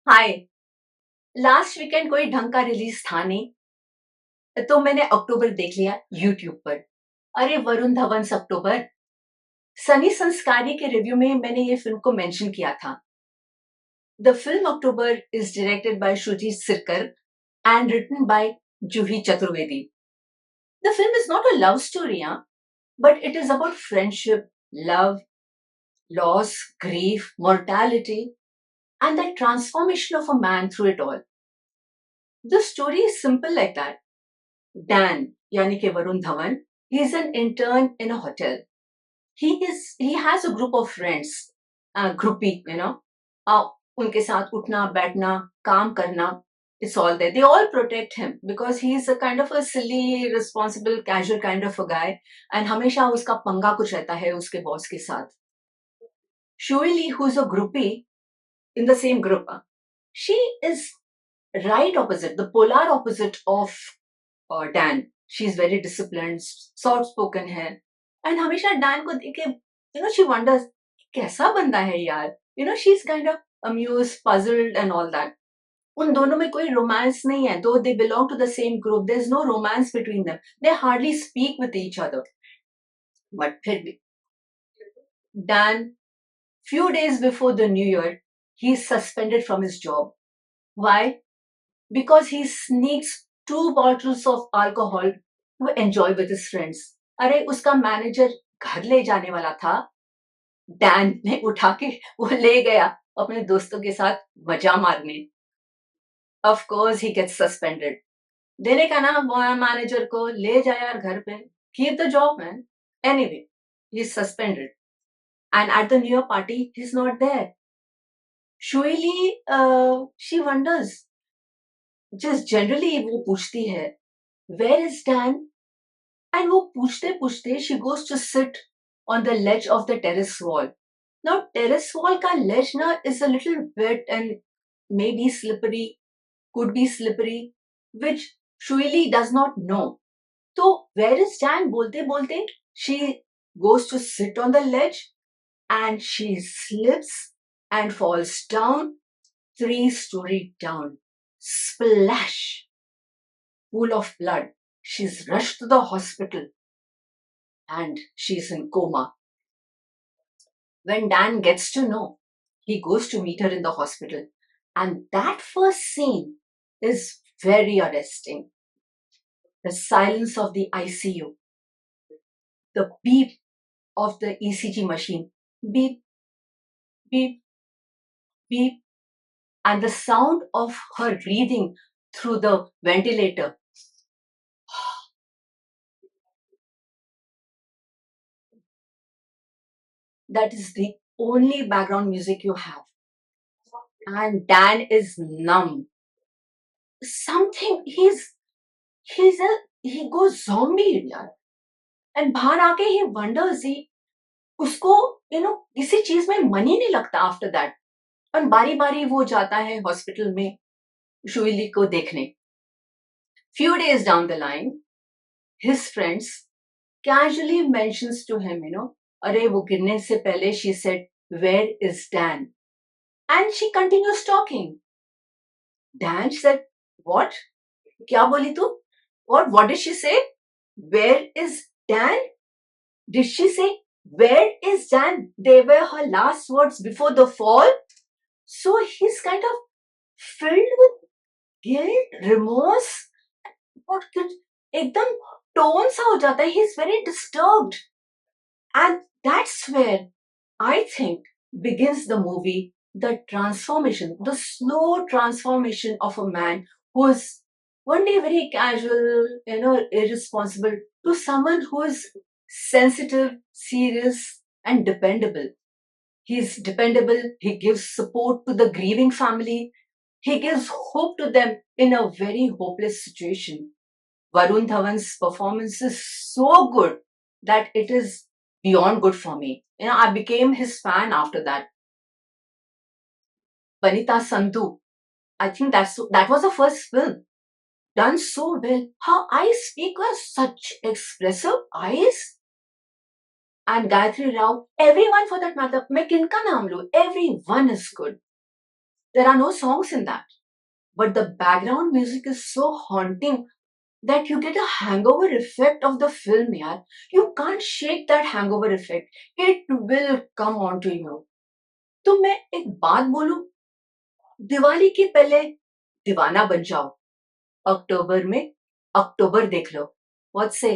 हाय। Last weekend कोई ढंग का रिलीज था नहीं, तो मैंने अक्टूबर देख लिया यूट्यूब पर। अरे वरुण धवन्स अक्टूबर। सनी संस्कारी के रिव्यू में मैंने ये फिल्म को मेंशन किया था। The film October is directed by Shoojit Sircar and written by Juhi Chaturvedi. The film is not a love story, but it is about friendship, love, loss, grief, mortality, and the transformation of a man through it all. The story is simple like that. Dan, yani ke Varun Dhawan, he is an intern in a hotel. He has a group of friends, groupie, उनके साथ उठना बैठना काम करना, it's all there. They all protect him because he is a kind of a silly, responsible, casual kind of a guy, and हमेशा उसका पंगा कुछ रहता है उसके बॉस के साथ. Shui Lee, who's a groupie in the same group, she is right opposite, the polar opposite of Dan. She's very disciplined, soft spoken है, and हमेशा Dan को देख के she wonders कैसा बंदा है यार. She's kind of amused, puzzled and all that. उन दोनों में कोई romance नहीं है, though they belong to the same group. There's no romance between them. They hardly speak with each other. But फिर भी Dan, few days before the New Year, he's suspended from his job. Why? Because he sneaks 2 bottles of alcohol to enjoy with his friends. अरे उसका manager घर ले जाने वाला था, Dan ने उठा के वो ले गया अपने दोस्तों के साथ मजा मारने. Of course he gets suspended. देने का ना मैनेजर को, ले जा यार घर पे, keep the job man. Anyway, he's suspended. And at the New Year party, he's not there. Shui Lee, she wonders. Just generally वो पूछती है, where is Dan? And वो पूछते पूछते she goes to sit on the ledge of the terrace wall. Now terrace wall का ledge ना is a little wet and maybe slippery, could be slippery, which Shuili does not know. तो where is Dan बोलते बोलते she goes to sit on the ledge and she slips and falls down 3 stories down. Splash! Pool of blood. She's rushed to the hospital and she's in coma. When Dan gets to know, he goes to meet her in the hospital. And that first scene is very arresting. The silence of the ICU, the beep of the ECG machine, beep, beep, beep, and the sound of her breathing through the ventilator. That is the only background music you have. And Dan is numb. Something he goes zombie यार. And बाहर आके he wonders, उसको किसी चीज में मन ही नहीं लगता आफ्टर दैट. और बारी बारी वो जाता है हॉस्पिटल में शुइली को देखने. Few days down the line, his friends casually mentions to him, अरे वो गिरने से पहले she said, where is Dan? And she continues talking. Dan said, what? क्या बोली तू? What did she say? Where is Dan? Did she say, where is Dan? They were her last words before the fall. So he's kind of filled with guilt, remorse. और एकदम tone सा हो जाता है. He's very disturbed. And that's where I think begins the movie, the transformation, the slow transformation of a man who is one day very casual, irresponsible, to someone who is sensitive, serious, and dependable. He's dependable. He gives support to the grieving family. He gives hope to them in a very hopeless situation. Varun Dhawan's performance is so good that it is beyond good for me. I became his fan after that. Banita Sandhu, I think that was the first film. Done so well. Her eyes speak with such expressive eyes. And Gayatri Rao, everyone for that matter, मैं किनका नाम लूं? Everyone is good. There are no songs in that, but the background music is so haunting that you get a hangover effect of the film, yaar. You can't shake that hangover effect. It will come onto you. तो मैं एक बात बोलूं, दिवाली के पहले दीवाना बन जाओ, अक्टूबर में अक्टूबर देख लो. What say?